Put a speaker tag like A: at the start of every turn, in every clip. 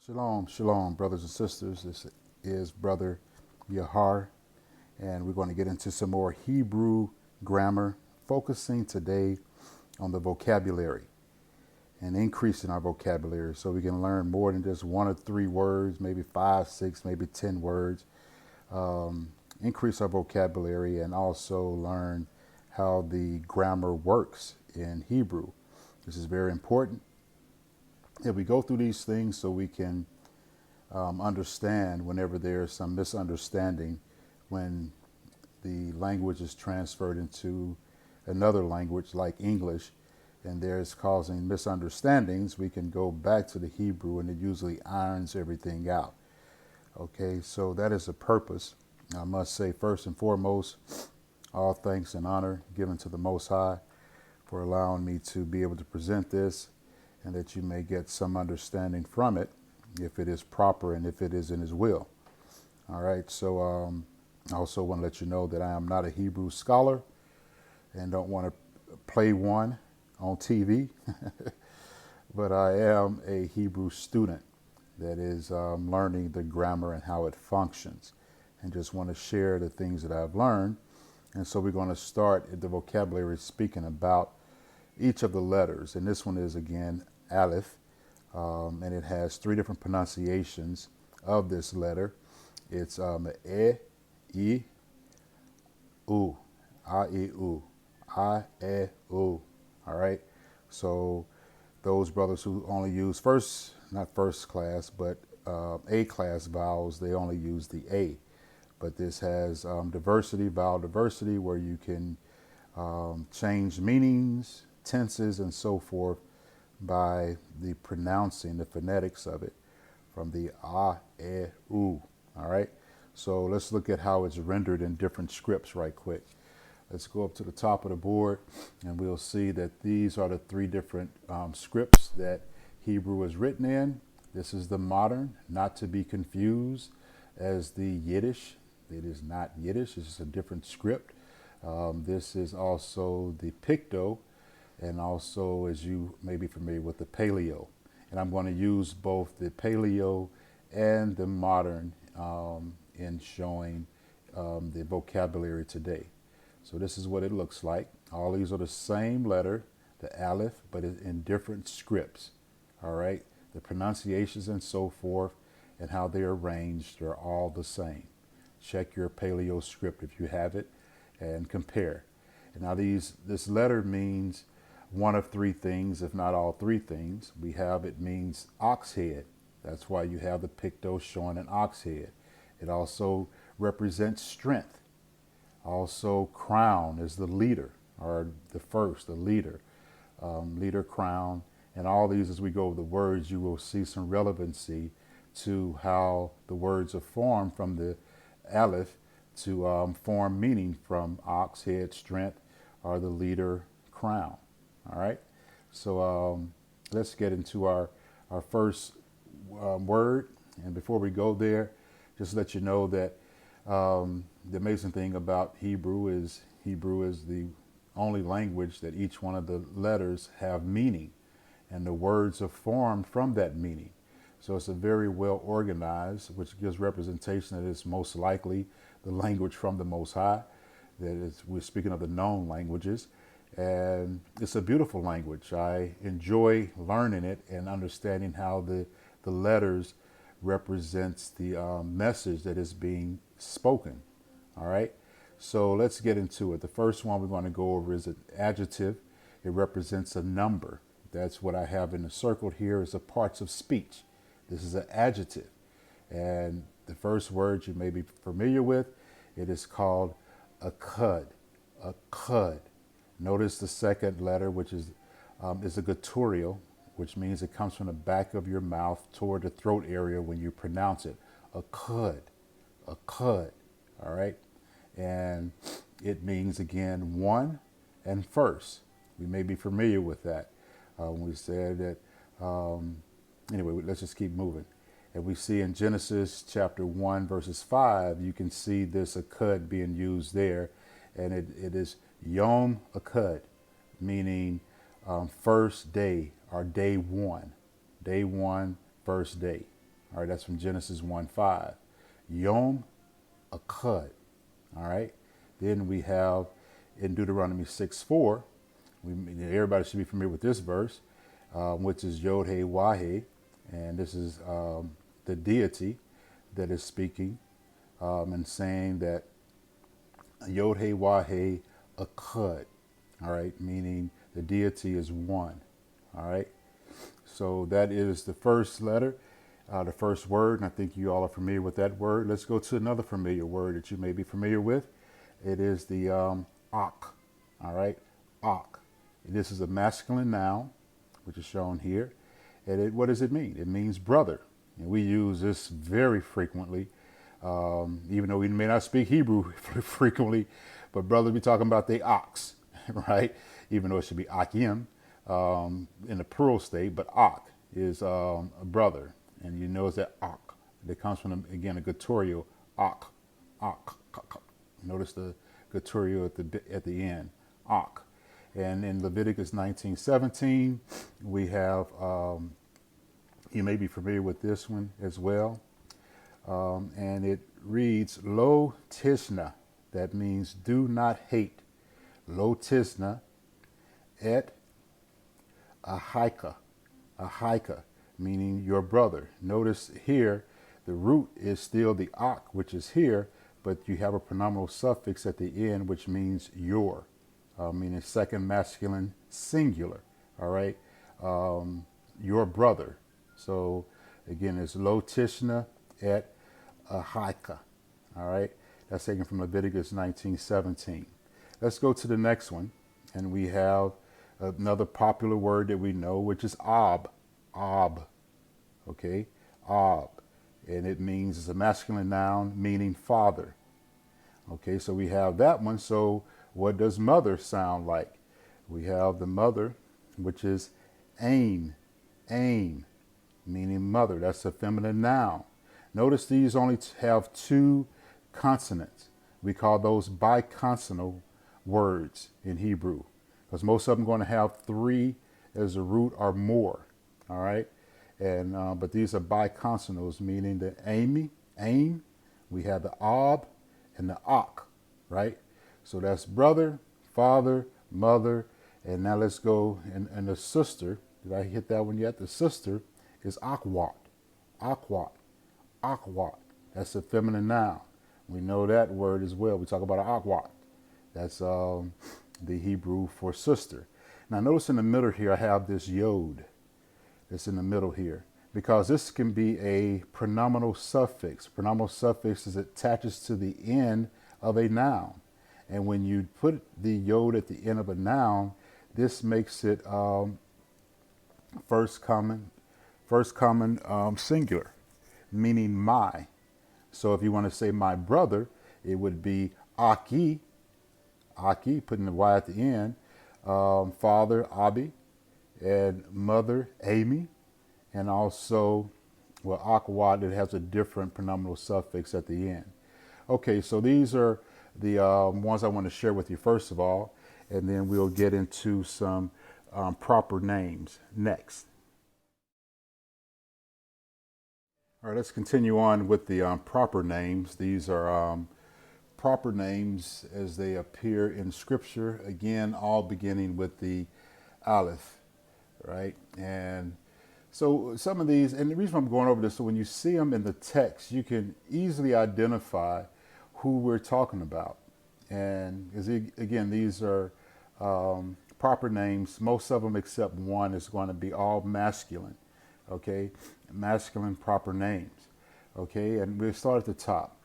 A: Shalom, shalom, brothers and sisters. This is Brother Yahar, and we're going to get into some more Hebrew grammar, focusing today on the vocabulary and increasing our vocabulary so we can learn more than just one or three words, maybe five, six, maybe 10 words. Increase our vocabulary and also learn how the grammar works in Hebrew. This is very important. If we go through these things so we can understand whenever there's some misunderstanding when the language is transferred into another language like English and there's causing misunderstandings, we can go back to the Hebrew and it usually irons everything out. Okay, so that is the purpose. I must say, first and foremost, all thanks and honor given to the Most High for allowing me to be able to present this and that you may get some understanding from it if it is proper and if it is in His will. All right, so I also want to let you know that I am not a Hebrew scholar and don't want to play one on TV, but I am a Hebrew student that is learning the grammar and how it functions, and just want to share the things that I've learned. And so we're going to start at the vocabulary speaking about each of the letters. And this one is, again, ALEPH, and it has three different pronunciations of this letter. It's E, I, U, I, E, U, I, E, U. All right. So those brothers who only use not first class, but A class vowels, they only use the A. But this has diversity, vowel diversity, where you can change meanings, tenses, and so forth by the pronouncing, the phonetics of it from the A, E, U. All right. So let's look at how it's rendered in different scripts right quick. Let's go up to the top of the board and we'll see that these are the three different scripts that Hebrew is written in. This is the modern, not to be confused as the Yiddish. It is not Yiddish, it's just a different script. This is also the Picto, and also, as you may be familiar with, the Paleo. And I'm going to use both the Paleo and the modern in showing the vocabulary today. So this is what it looks like. All these are the same letter, the ALEPH, but in different scripts. All right. The pronunciations and so forth and how they're arranged are all the same. Check your Paleo script if you have it and compare. And now this letter means one of three things, if not all three things. It means ox head. That's why you have the Picto showing an ox head. It also represents strength. Also, crown is the leader, or the leader, leader, crown. And all these, as we go over the words, you will see some relevancy to how the words are formed from the ALEPH to form meaning from ox, head, strength, or the leader, crown. All right. So let's get into our first word. And before we go there, just let you know that the amazing thing about Hebrew is the only language that each one of the letters have meaning, and the words are formed from that meaning. So it's a very well organized, which gives representation that it's most likely the language from the Most High. We're speaking of the known languages, and it's a beautiful language. I enjoy learning it and understanding how the letters represents the message that is being spoken. All right. So let's get into it. The first one we're going to go over is an adjective. It represents a number. That's what I have in the circle here is the parts of speech. This is an adjective. And the first word you may be familiar with, it is called a cud. A cud. Notice the second letter, which is a guttural, which means it comes from the back of your mouth toward the throat area when you pronounce it. A cud. A cud. All right. And it means, again, one and first. We may be familiar with that. When we said that, anyway, let's just keep moving. And we see in Genesis chapter 1, verses 5, you can see this akud being used there. And it is Yom Akud, meaning first day or day one. Day one, first day. All right, that's from Genesis 1:5. Yom Akkad. All right. Then we have in Deuteronomy 6:4. Everybody should be familiar with this verse, which is Yod He Wahe, and this is the deity that is speaking and saying that Yod He Wahe Akkad. All right, meaning the deity is one. All right. So that is the first letter, the first word, and I think you all are familiar with that word. Let's go to another familiar word that you may be familiar with. It is the Ak. All right, Ak. This is a masculine noun, which is shown here. And what does it mean? It means brother. And we use this very frequently, even though we may not speak Hebrew frequently, but brothers be talking about the ox, right? Even though it should be Akim in the plural state, but Ak is a brother. And you notice that Ak, that comes from, again, a guttural, Ak, Ak. Notice the guttural at the end, Ak. And in Leviticus 19:17, we have, you may be familiar with this one as well. And it reads, Lo Tishna, that means do not hate. Lo Tishna et Ahika, meaning your brother. Notice here, the root is still the Ak, which is here, but you have a pronominal suffix at the end, which means your. Meaning second masculine singular, all right? Your brother. So again, it's Lo Tishna et Ahika, all right? That's taken from Leviticus 19:17. Let's go to the next one, and we have another popular word that we know, which is Ab, okay? Ab, and it means, it's a masculine noun meaning father. Okay, so we have that one. So what does mother sound like? We have the mother, which is ain, meaning mother. That's a feminine noun. Notice these only have two consonants. We call those biconsonant words in Hebrew, because most of them are going to have three as a root or more. All right, and but these are biconsonants, meaning the ain. We have the ab and the ak, right? So that's brother, father, mother, and now let's go and the sister. Did I hit that one yet? The sister is akwat. That's a feminine noun. We know that word as well. We talk about akwat. That's the Hebrew for sister. Now notice in the middle here, I have this yod. That's in the middle here, because this can be a pronominal suffix. Pronominal suffix is attaches to the end of a noun. And when you put the yod at the end of a noun, this makes it first common singular, meaning my. So if you want to say my brother, it would be Aki, putting the Y at the end, father, Abi, and mother, Amy, and also, well, Akwad, it has a different pronominal suffix at the end. Okay, so these are the ones I want to share with you first of all, and then we'll get into some proper names next. All right, let's continue on with the proper names. These are proper names as they appear in Scripture, again, all beginning with the ALEPH, right? And so some of these, and the reason I'm going over this, so when you see them in the text, you can easily identify who we're talking about. And again, these are proper names. Most of them except one is going to be all masculine, okay? Masculine proper names, okay? And we'll start at the top.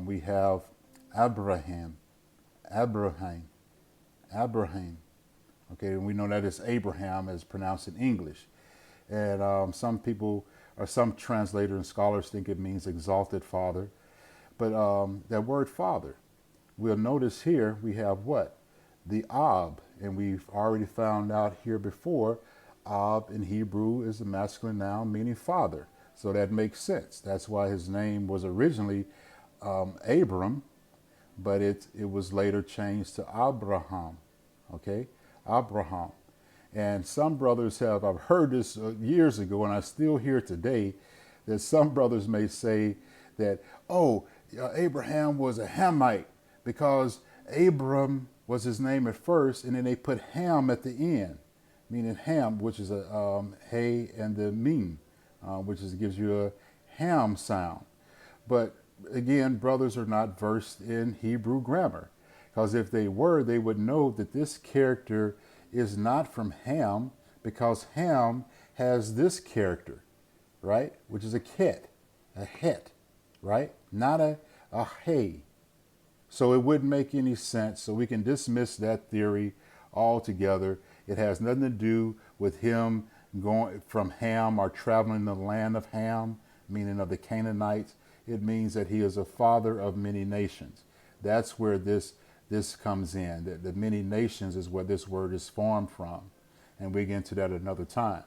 A: We have Abraham, okay? And we know that is Abraham as pronounced in English. And some people or some translators and scholars think it means exalted father. But that word father, we'll notice here we have what? The Ab. And we've already found out here before, Ab in Hebrew is a masculine noun meaning father. So that makes sense. That's why his name was originally Abram, but it was later changed to Abraham. Okay? Abraham. And some brothers I've heard this years ago, and I still hear today, that some brothers may say that, oh, Abraham was a Hamite because Abram was his name at first, and then they put Ham at the end, meaning Ham, which is a hey and the meme, which gives you a Ham sound. But again, brothers are not versed in Hebrew grammar, because if they were, they would know that this character is not from Ham, because Ham has this character, right? Which is a ket, a het, right? Not a hey. So it wouldn't make any sense. So we can dismiss that theory altogether. It has nothing to do with him going from Ham or traveling the land of Ham, meaning of the Canaanites. It means that he is a father of many nations. That's where this comes in. The many nations is where this word is formed from. And we get into that another time.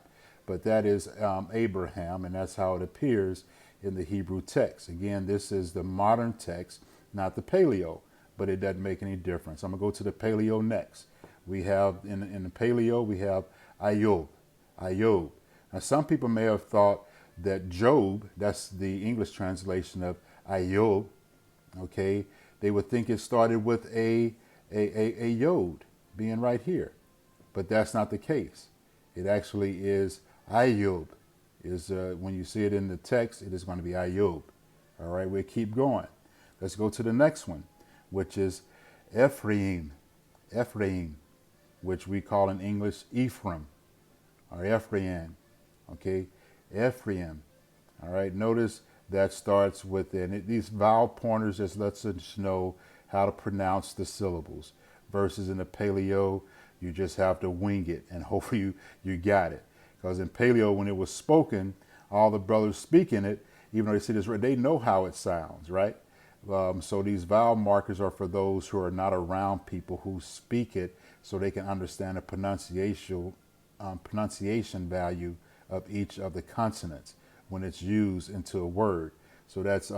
A: But that is Abraham, and that's how it appears in the Hebrew text. Again, this is the modern text, not the Paleo, but it doesn't make any difference. I'm going to go to the Paleo next. We have, in the Paleo, we have Ayub. Ayub. Now, some people may have thought that Job, that's the English translation of Ayub, okay, they would think it started with a yod being right here. But that's not the case. It actually is Ayub. When you see it in the text, it is going to be Ayub. All right, we'll keep going. Let's go to the next one, which is Ephraim. Ephraim, which we call in English Ephraim or Ephraim. Okay, Ephraim. All right, notice that starts with these vowel pointers just lets us know how to pronounce the syllables. Versus in the Paleo, you just have to wing it and hopefully you got it. Because in Paleo, when it was spoken, all the brothers speaking it, even though they see this, they know how it sounds, right? So these vowel markers are for those who are not around people who speak it, so they can understand the pronunciation value of each of the consonants when it's used into a word. So that's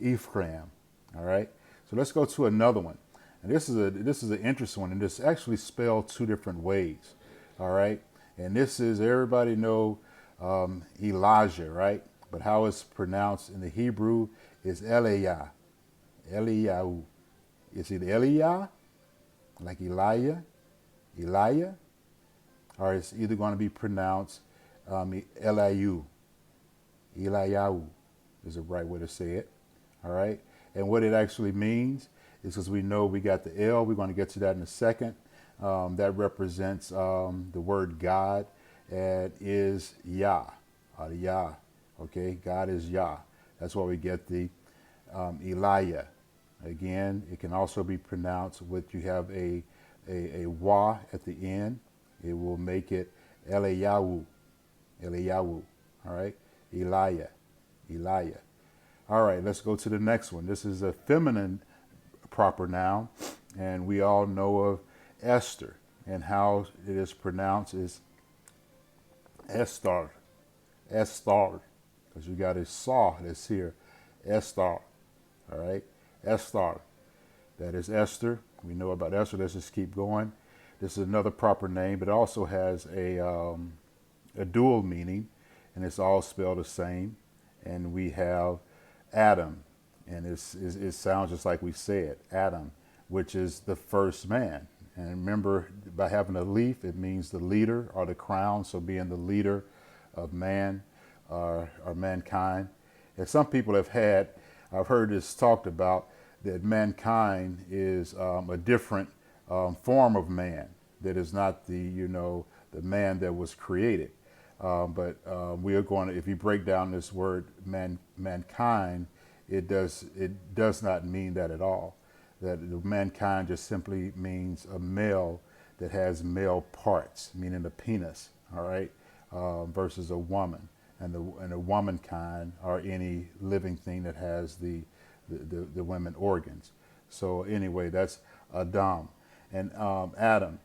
A: Ephraim. All right. So let's go to another one. And this is an interesting one, and this actually spelled two different ways. All right. And this is, everybody know Elijah, right? But how it's pronounced in the Hebrew is Eliah. Eliyahu. It's either Eliah, like Elijah, or it's either going to be pronounced Eliyahu. Eliyahu is the right way to say it. All right. And what it actually means is, because we know we got the L, we're going to get to that in a second. That represents the word God, and is Yah, or Yah. Okay, God is Yah. That's why we get the Elijah. Again, it can also be pronounced with, you have a wa at the end. It will make it Eliyahu. Eliyahu. All right, Elijah. Elijah. All right, let's go to the next one. This is a feminine proper noun, and we all know of Esther, and how it is pronounced is Esther. Esther, because you got a saw that's here. Esther. All right, Esther. That is Esther. We know about Esther. Let's just keep going. This is another proper name, but it also has a dual meaning, and it's all spelled the same. And we have Adam, and it sounds just like we said, Adam, which is the first man. And remember, by having a leaf, it means the leader or the crown. So being the leader of man or mankind. And some people have I've heard this talked about, that mankind is a different form of man that is not the man that was created. But we are going to, if you break down this word mankind, it does not mean that at all. That mankind just simply means a male that has male parts, meaning the penis, all right, versus a woman. And a womankind are any living thing that has the women organs. So anyway, that's Adam and Adam.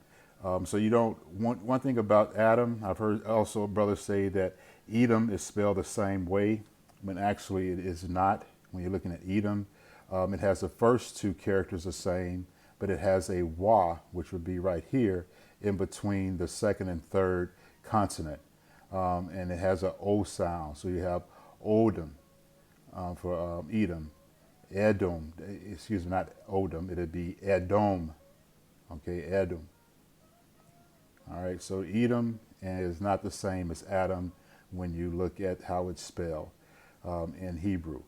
A: So you don't one thing about Adam, I've heard also brothers say that Edom is spelled the same way, when actually it is not. When you're looking at Edom, it has the first two characters the same, but it has a wa, which would be right here in between the second and third consonant. And it has an O sound. So you have Odom for Edom. Edom, excuse me, not Odom, it'd be Edom. Okay, Edom. All right, so Edom is not the same as Adam when you look at how it's spelled in Hebrew.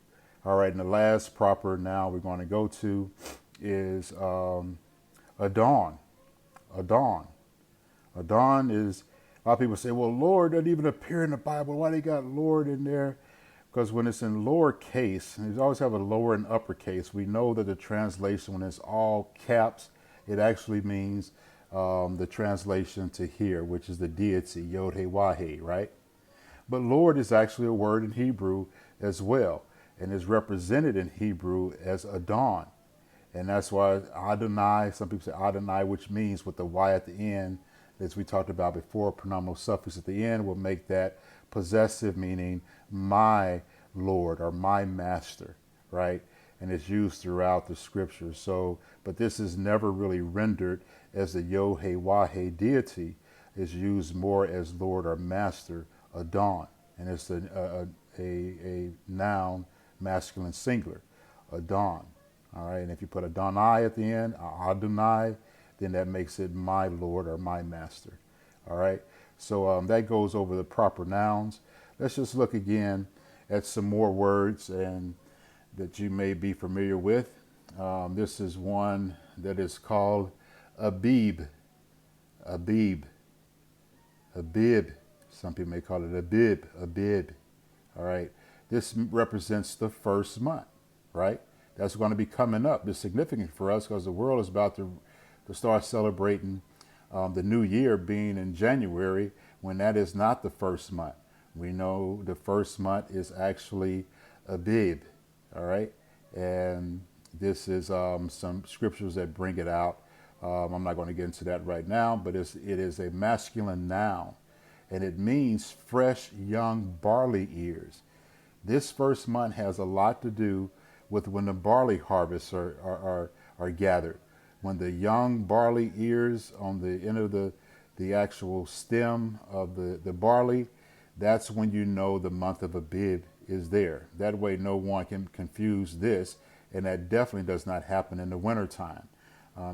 A: All right, and the last proper noun we're going to go to is Adon. Adon. Adon is, a lot of people say, well, Lord doesn't even appear in the Bible. Why they got Lord in there? Because when it's in lowercase, and you always have a lower and uppercase, we know that the translation, when it's all caps, it actually means the translation to here, which is the deity, Yod He Wah He, right? But Lord is actually a word in Hebrew as well, and is represented in Hebrew as Adon. And that's why Adonai, some people say Adonai, which means with the Y at the end, as we talked about before, pronominal suffix at the end will make that possessive, meaning my Lord or my master, right? And it's used throughout the scripture. So, but this is never really rendered as the Yod He Wah He deity. Is used more as Lord or master, Adon. And it's a noun, masculine singular, Adon. All right, and if you put Adonai at the end, Adonai, then that makes it my Lord or my master. All right, so that goes over the proper nouns. Let's just look again at some more words and that you may be familiar with. This is one that is called Abib. Abib. Abib. Some people may call it Abib. Abib. All right, this represents the first month, right? That's going to be coming up. It's significant for us because the world is about to start celebrating the new year being in January, when that is not the first month. We know the first month is actually Abib, all right? And this is some scriptures that bring it out. I'm not going to get into that right now, but it is a masculine noun, and it means fresh young barley ears. This first month has a lot to do with when the barley harvests are gathered. When the young barley ears on the end of the actual stem of the barley, that's when you know the month of Abib is there. That way no one can confuse this, and that definitely does not happen in the wintertime.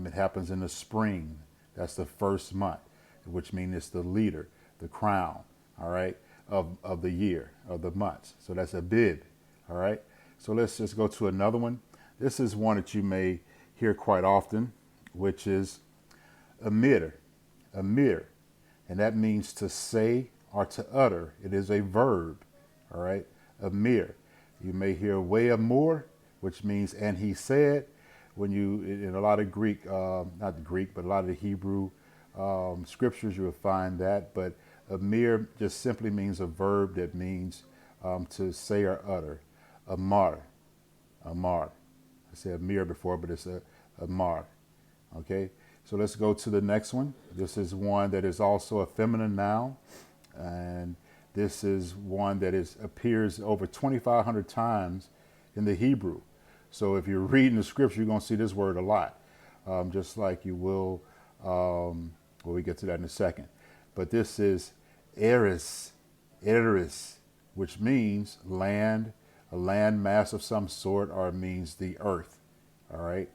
A: It happens in the spring. That's the first month, which means it's the leader, the crown, all right, of the year, of the months. So that's Abib, all right? So let's just go to another one. This is one that you may hear quite often, which is Amir. Amir. And that means to say or to utter. It is a verb. All right. Amir. You may hear way amor, which means and he said. When you, in a lot of Greek, not the Greek, but a lot of the Hebrew scriptures, you will find that. But Amir just simply means a verb that means to say or utter. Amar. Amar. I said Amir before, but it's Amar. Okay, so let's go to the next one. This is one that is also a feminine noun, and this is one that appears over 2,500 times in the Hebrew. So if you're reading the scripture, you're going to see this word a lot, just like you will, well, we get to that in a second. But this is eris, eris, which means land, a land mass of some sort, or it means the earth. All right,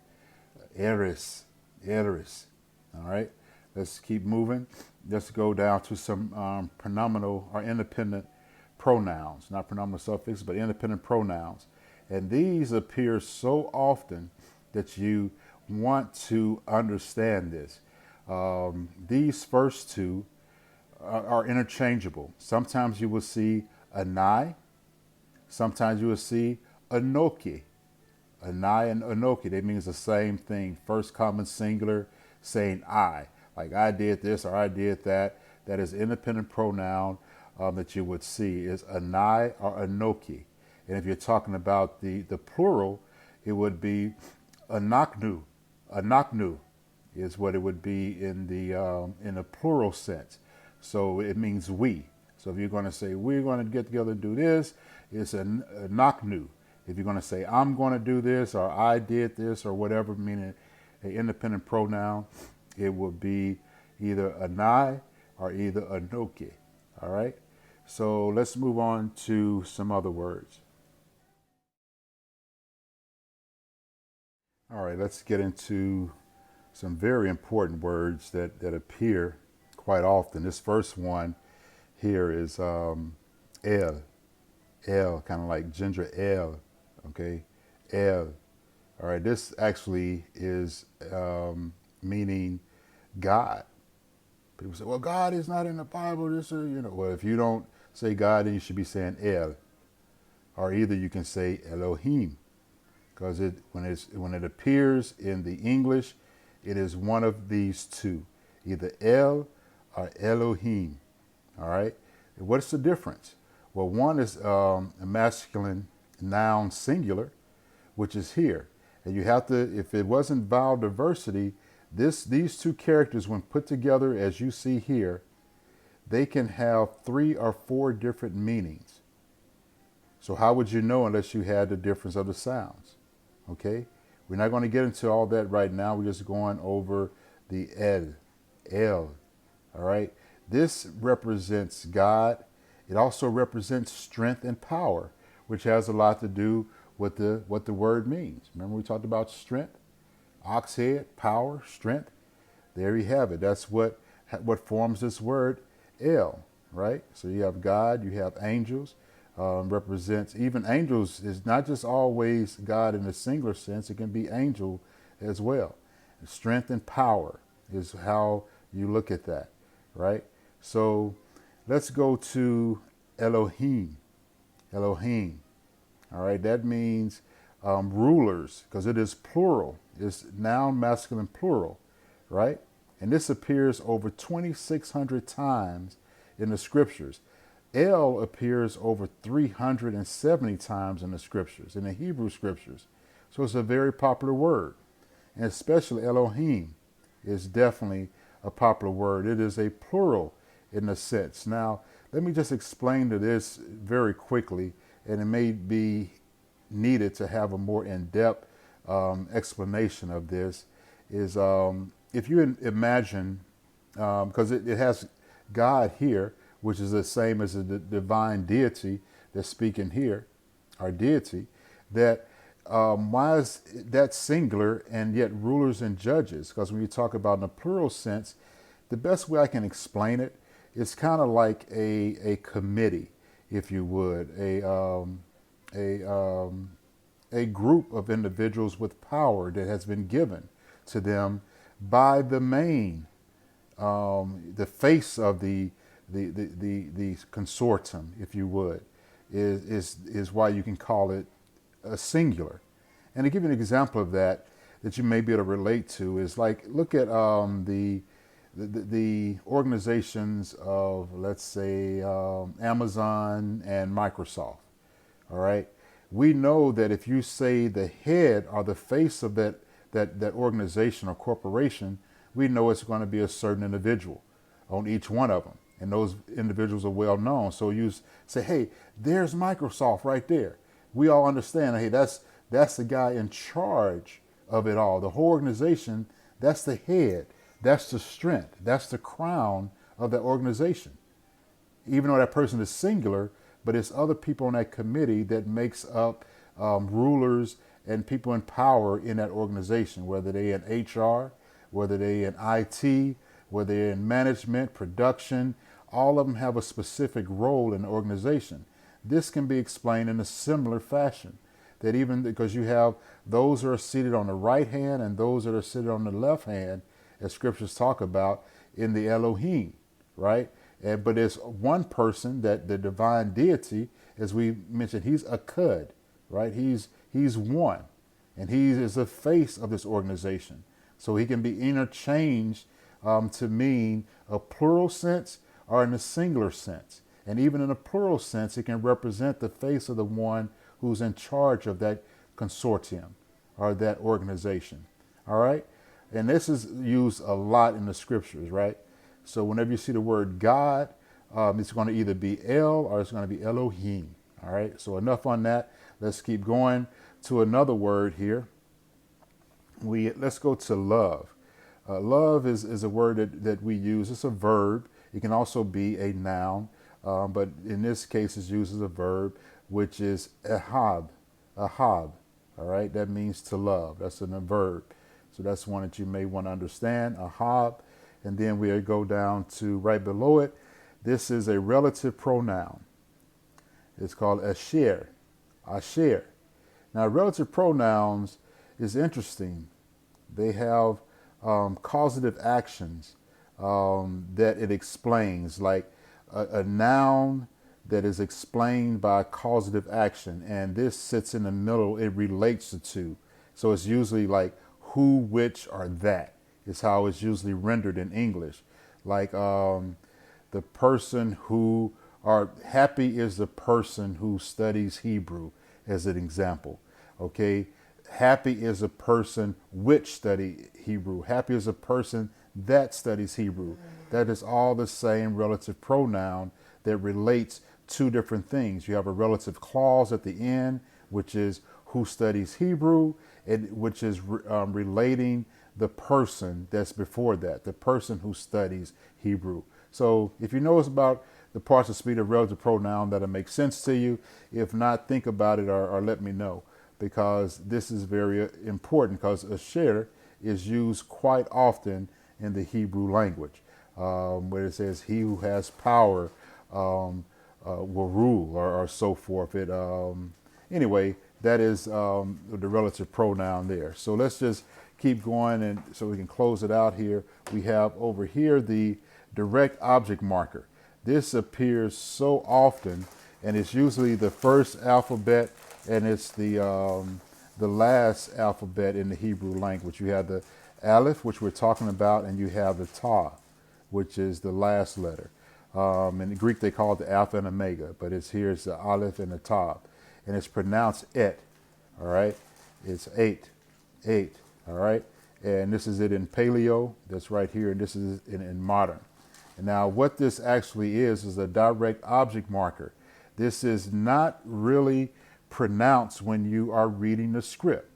A: eris, eris. All right, let's keep moving. Let's go down to some pronominal or independent pronouns, not pronominal suffixes, but independent pronouns. And these appear so often that you want to understand this. These first two are interchangeable. Sometimes you will see anai. Sometimes you will see anoki. Anai and anoki, they means the same thing. First common singular, saying I. Like I did this or I did that. That is independent pronoun that you would see is anai or anoki. And if you're talking about the plural, it would be anaknu. Anaknu is what it would be in the plural sense. So it means we. So if you're going to say we're going to get together and do this, it's a naknu. If you're going to say I'm going to do this or I did this or whatever, meaning an independent pronoun, it would be either anai or either anoki. All right. So let's move on to some other words. All right, let's get into some very important words that appear quite often. This first one here is el, el, kind of like ginger ale, okay? El. All right, this actually is meaning God. People say, well, God is not in the Bible. This is, well, if you don't say God, then you should be saying El. Or either you can say Elohim, because when it appears in the English, it is one of these two, either El or Elohim. All right. What's the difference? Well, one is a masculine noun singular, which is here, and you have to. If it wasn't vowel diversity, these two characters, when put together, as you see here, they can have 3 or 4 different meanings. So how would you know unless you had the difference of the sounds? Okay? We're not going to get into all that right now. We're just going over the el. All right? This represents God. It also represents strength and power, which has a lot to do with what the word means. Remember we talked about strength? Ox head, power, strength. There you have it. That's what forms this word el, right? So you have God, you have angels. Represents, even angels is not just always God in the singular sense, it can be angel as well. Strength and power is how you look at that, right? So let's go to Elohim. Elohim. All right, that means rulers, because it is plural. It's noun masculine plural, right? And this appears over 2,600 times in the scriptures. El appears over 370 times in the scriptures, in the Hebrew scriptures. So it's a very popular word. And especially Elohim is definitely a popular word. It is a plural in a sense. Now, let me just explain to this very quickly, and it may be needed to have a more in-depth explanation of this, is if you imagine, because it has God here, which is the same as the divine deity that's speaking here, our deity, that why is that singular and yet rulers and judges? Because when you talk about in a plural sense, the best way I can explain it is kind of like a committee, if you would, a group of individuals with power that has been given to them by the main, the face of the consortium, if you would, is why you can call it a singular. And to give you an example of that you may be able to relate to is like, look at the organizations of, let's say, Amazon and Microsoft. All right. We know that if you say the head or the face of that organization or corporation, we know it's going to be a certain individual on each one of them. And those individuals are well known. So you say, hey, there's Microsoft right there. We all understand, hey, that's the guy in charge of it all. The whole organization, that's the head. That's the strength. That's the crown of that organization. Even though that person is singular, but it's other people on that committee that makes up rulers and people in power in that organization, whether they in HR, whether they in IT, whether they're in management, production. All of them have a specific role in the organization. This can be explained in a similar fashion, that even because you have those that are seated on the right hand and those that are seated on the left hand, as scriptures talk about in the Elohim, right? But there's one person, that the divine deity, as we mentioned, he's a Akkad, right? He's one, and he is the face of this organization. So he can be interchanged to mean a plural sense or in a singular sense. And even in a plural sense, it can represent the face of the one who's in charge of that consortium or that organization. All right? And this is used a lot in the scriptures, right? So whenever you see the word God, it's going to either be El or it's going to be Elohim. All right? So enough on that. Let's keep going to another word here. Let's go to love. Love is a word that we use. It's a verb. It can also be a noun. but in this case it's used as a verb, which is ahab, ahab. All right, that means to love. That's a verb. So that's one that you may want to understand, ahab. And then we go down to right below it. This is a relative pronoun. It's called asher, asher. Now, relative pronouns is interesting. They have causative actions that it explains, like a noun that is explained by causative action. And this sits in the middle, it relates the two. So it's usually like who, which, or that is how it's usually rendered in English. Like the person who, or happy is the person who studies Hebrew, as an example. Okay. Happy is a person which study Hebrew. Happy is a person that studies Hebrew. That is all the same relative pronoun that relates two different things. You have a relative clause at the end, which is who studies Hebrew, and which is relating the person that's before that, the person who studies Hebrew. So if you know about the parts of speech of relative pronoun that'll make sense to you, if not, think about it or let me know, because this is very important, because asher is used quite often in the Hebrew language, where it says he who has power will rule, or so forth. Anyway, that is the relative pronoun there. So let's just keep going, and so we can close it out here. We have over here the direct object marker. This appears so often, and it's usually the first alphabet, and it's the last alphabet in the Hebrew language. You have the ALEPH, which we're talking about, and you have the Ta, which is the last letter. In Greek, they call it the Alpha and Omega, but it's the Aleph and the Ta, and it's pronounced et. All right, it's eight. All right, and this is it in Paleo. That's right here, and this is in modern. And now, what this actually is a direct object marker. This is not really pronounced when you are reading the script.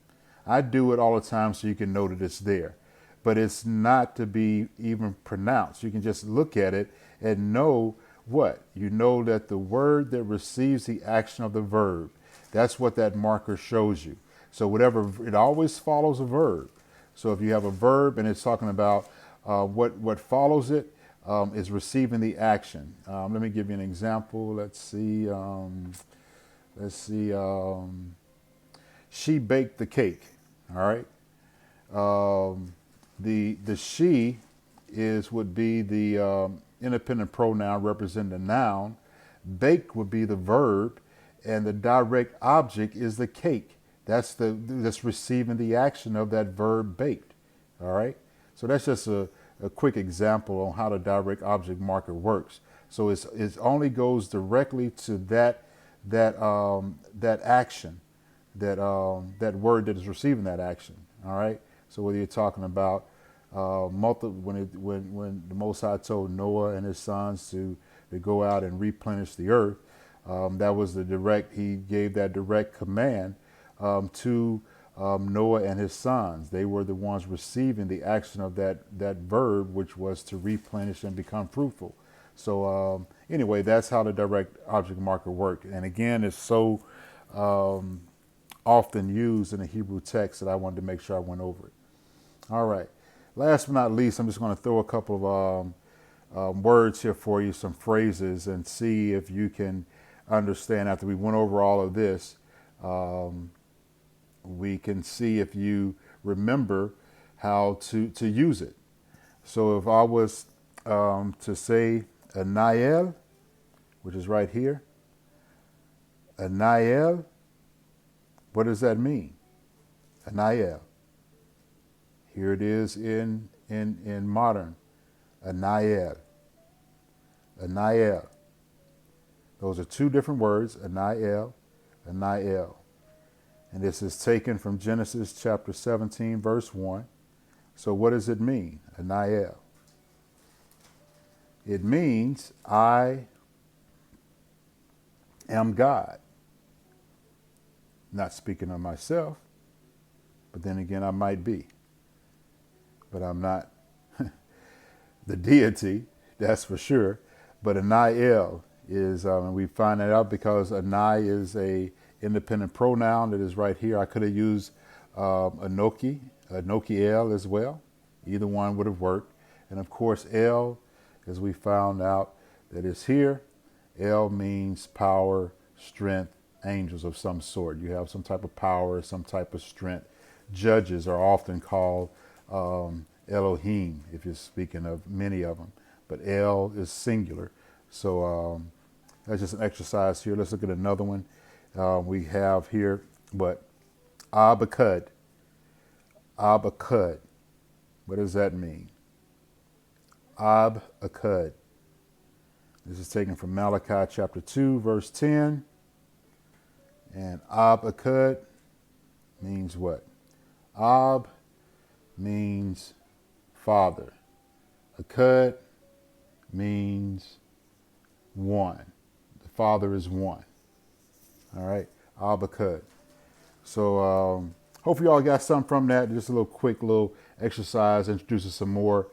A: I do it all the time so you can know that it's there, but it's not to be even pronounced. You can just look at it and know what? You know that the word that receives the action of the verb, that's what that marker shows you. So whatever, it always follows a verb. So if you have a verb and it's talking about what follows it, is receiving the action. Let me give you an example. Let's see. She baked the cake. All right. The she would be the independent pronoun representing the noun. Bake would be the verb, and the direct object is the cake. That's receiving the action of that verb baked. All right. So that's just a quick example on how the direct object marker works. So it only goes directly to that action, that word that is receiving that action. All right. So whether you're talking about when the Most High told Noah and his sons to go out and replenish the earth, that was he gave that direct command to Noah and his sons. They were the ones receiving the action of that verb, which was to replenish and become fruitful. So anyway, that's how the direct object marker worked. And again, it's so often used in the Hebrew text that I wanted to make sure I went over it. All right. Last but not least, I'm just going to throw a couple of words here for you, some phrases, and see if you can understand. After we went over all of this, we can see if you remember how to use it. So if I was to say Anael, which is right here, Anael, what does that mean? Anael. Here it is in modern. Anael. Anael. Those are two different words, Anael, Anael. And this is taken from Genesis chapter 17, verse 1. So what does it mean, Anael? It means I am God. Not speaking of myself, but then again, I might be. But I'm not the deity, that's for sure. But Anael is, and we find that out because Anai is a independent pronoun that is right here. I could have used Anoki El as well. Either one would have worked. And of course, El, as we found out that is here, El means power, strength, angels of some sort. You have some type of power, some type of strength. Judges are often called Elohim, if you're speaking of many of them. But El is singular. So that's just an exercise here. Let's look at another one. We have here, but Abakad. Abakad. What does that mean? Ab-Akkad. This is taken from Malachi chapter 2, verse 10. And Ab-Akkad means what? Ab means father. Akkad means one. The Father is one. All right, Ab-Akkad. So hopefully y'all got something from that. Just a little quick little exercise, introduces some more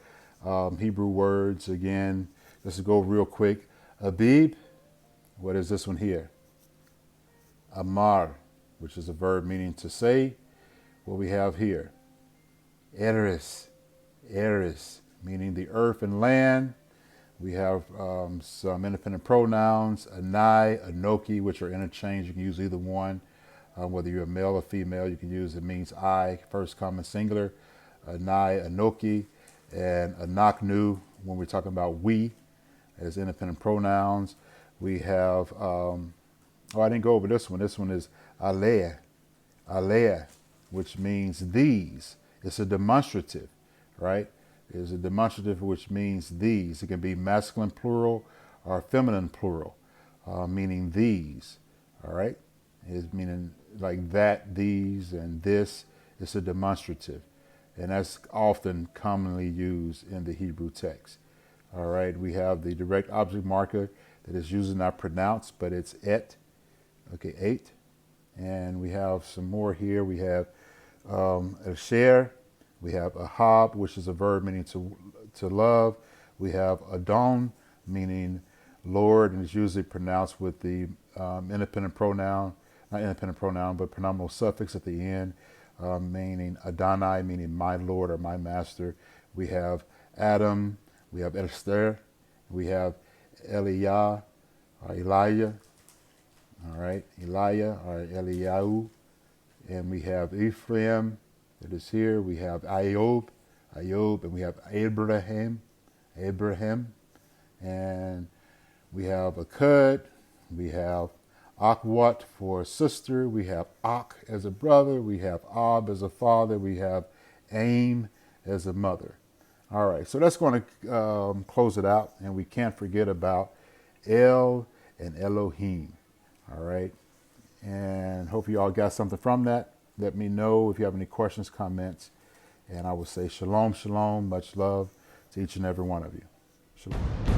A: Hebrew words. Again, let's go real quick. Abib, what is this one here? Amar, which is a verb meaning to say. What we have here? Eris, Eris, meaning the earth and land. We have some independent pronouns, Anai, Anoki, which are interchanged. You can use either one. Whether you're a male or female, you can use it means I, first common singular, Anai, Anoki, and Anaknu when we're talking about we as independent pronouns. We have, I didn't go over this one. This one is ALEPH, ALEPH, which means these. It's a demonstrative, right? It's a demonstrative which means these. It can be masculine plural or feminine plural, meaning these, all right? It's meaning like that, these, and this. It's a demonstrative. And that's often commonly used in the Hebrew text. All right, we have the direct object marker that is usually not pronounced, but it's et, okay, eight. And we have some more here. We have Asher. We have Ahab, which is a verb meaning to love. We have Adon, meaning Lord, and it's usually pronounced with the independent pronoun, not independent pronoun, but pronominal suffix at the end, meaning Adonai, meaning my Lord or my master. We have Adam. We have Esther. We have Eliah or Elijah. All right, Elijah or Eliyahu. And we have Ephraim that is here. We have Ayub, and we have Abraham. And we have Akkad. We have Akwat for a sister. We have Ak as a brother. We have Ab as a father. We have Aim as a mother. All right, so that's going to close it out. And we can't forget about El and Elohim. All right, and hope you all got something from that. Let me know if you have any questions, comments, and I will say shalom, shalom, much love to each and every one of you. Shalom.